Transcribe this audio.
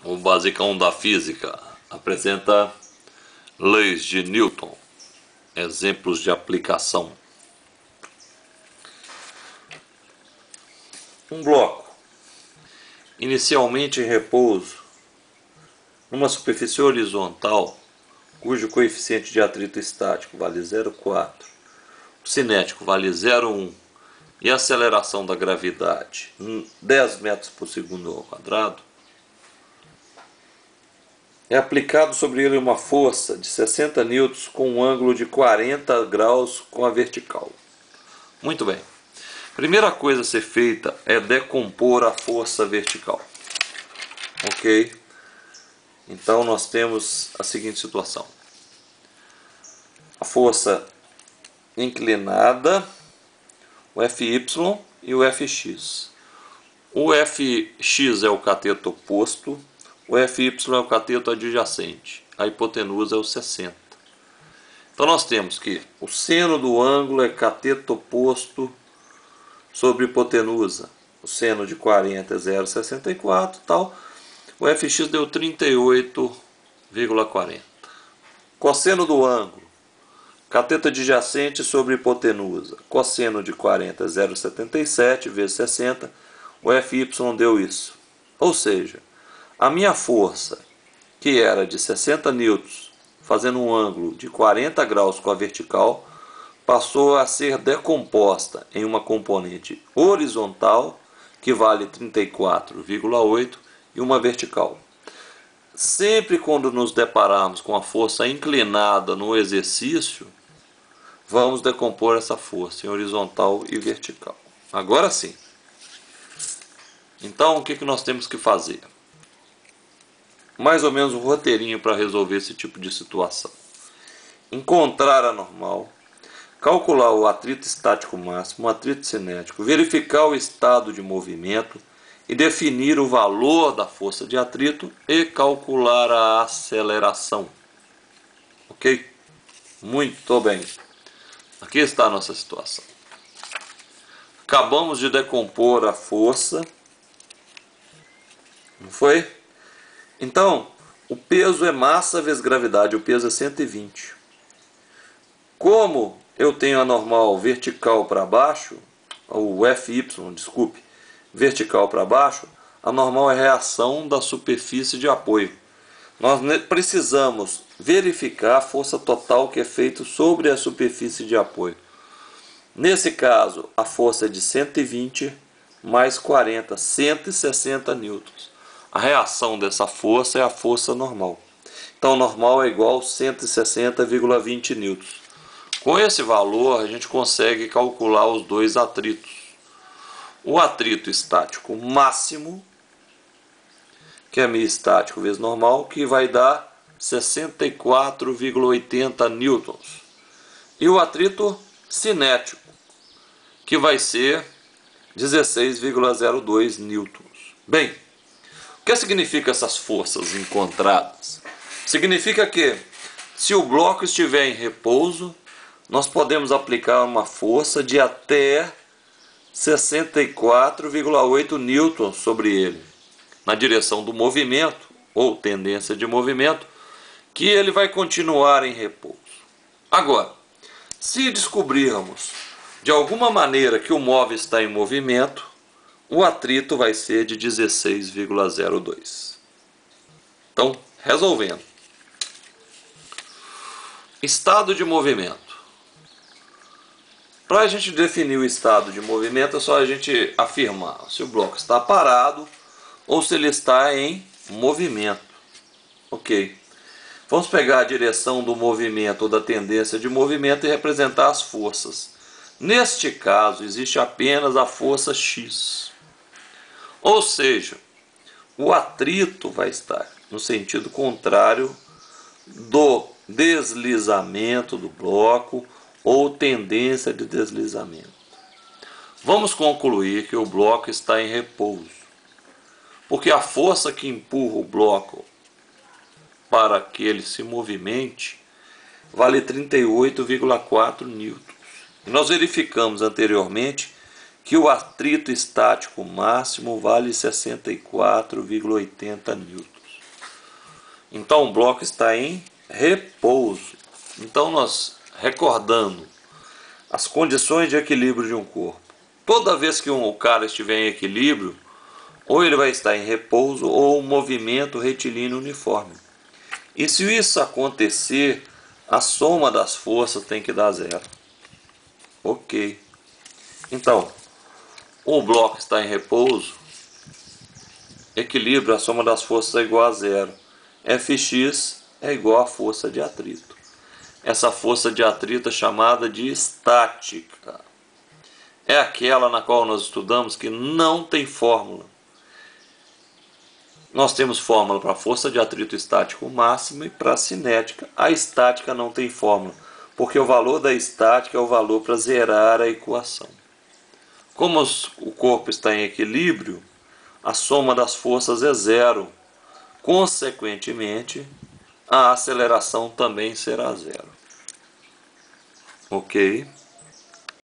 O basicão da física apresenta leis de Newton, exemplos de aplicação. Um bloco, inicialmente em repouso, numa superfície horizontal, cujo coeficiente de atrito estático vale 0,4, o cinético vale 0,1 e a aceleração da gravidade 10 metros por segundo ao quadrado, é aplicado sobre ele uma força de 60 newtons com um ângulo de 40 graus com a vertical. Muito bem. Primeira coisa a ser feita é decompor a força vertical. Ok? Então nós temos a seguinte situação. A força inclinada, o Fy e o Fx. O Fx é o cateto oposto, o Fy é o cateto adjacente, a hipotenusa é o 60. Então nós temos que o seno do ângulo é cateto oposto sobre hipotenusa. O seno de 40 é 0,64 tal. O Fx deu 38,40. Cosseno do ângulo, cateto adjacente sobre hipotenusa. Cosseno de 40 é 0,77 vezes 60. O Fy deu isso. Ou seja, a minha força, que era de 60 newtons, fazendo um ângulo de 40 graus com a vertical, passou a ser decomposta em uma componente horizontal, que vale 34,8, e uma vertical. Sempre quando nos depararmos com a força inclinada no exercício, vamos decompor essa força em horizontal e vertical. Agora sim. Então, o que nós temos que fazer? Mais ou menos um roteirinho para resolver esse tipo de situação. Encontrar a normal, calcular o atrito estático máximo, o atrito cinético, verificar o estado de movimento e definir o valor da força de atrito e calcular a aceleração. Ok? Muito bem. Aqui está a nossa situação. Acabamos de decompor a força. Não foi? Então, o peso é massa vezes gravidade, o peso é 120. Como eu tenho a normal vertical para baixo, o Fy, desculpe, vertical para baixo, a normal é a reação da superfície de apoio. Nós precisamos verificar a força total que é feita sobre a superfície de apoio. Nesse caso, a força é de 120 mais 40, 160 newtons. A reação dessa força é a força normal. Então, normal é igual a 160,20 newtons. Com esse valor, a gente consegue calcular os dois atritos. O atrito estático máximo, que é μ estático vezes normal, que vai dar 64,80 newtons. E o atrito cinético, que vai ser 16,02 newtons. Bem, o que significa essas forças encontradas? Significa que, se o bloco estiver em repouso, nós podemos aplicar uma força de até 64,8 newtons sobre ele, na direção do movimento, ou tendência de movimento, que ele vai continuar em repouso. Agora, se descobrirmos de alguma maneira que o móvel está em movimento, o atrito vai ser de 16,02. Então, resolvendo. Estado de movimento. Para a gente definir o estado de movimento, é só a gente afirmar se o bloco está parado ou se ele está em movimento. Ok. Vamos pegar a direção do movimento ou da tendência de movimento e representar as forças. Neste caso, existe apenas a força X. Ou seja, o atrito vai estar no sentido contrário do deslizamento do bloco ou tendência de deslizamento. Vamos concluir que o bloco está em repouso, porque a força que empurra o bloco para que ele se movimente vale 38,4 newtons. E nós verificamos anteriormente que o atrito estático máximo vale 64,80 newtons. Então o bloco está em repouso. Então nós, recordando as condições de equilíbrio de um corpo, toda vez que o cara estiver em equilíbrio, ou ele vai estar em repouso ou movimento retilíneo uniforme. E se isso acontecer, a soma das forças tem que dar zero. Ok. Então, o bloco está em repouso, equilíbrio, a soma das forças é igual a zero. Fx é igual à força de atrito. Essa força de atrito é chamada de estática. É aquela na qual nós estudamos que não tem fórmula. Nós temos fórmula para a força de atrito estático máxima e para a cinética. A estática não tem fórmula, porque o valor da estática é o valor para zerar a equação. Como o corpo está em equilíbrio, a soma das forças é zero. Consequentemente, a aceleração também será zero. Ok?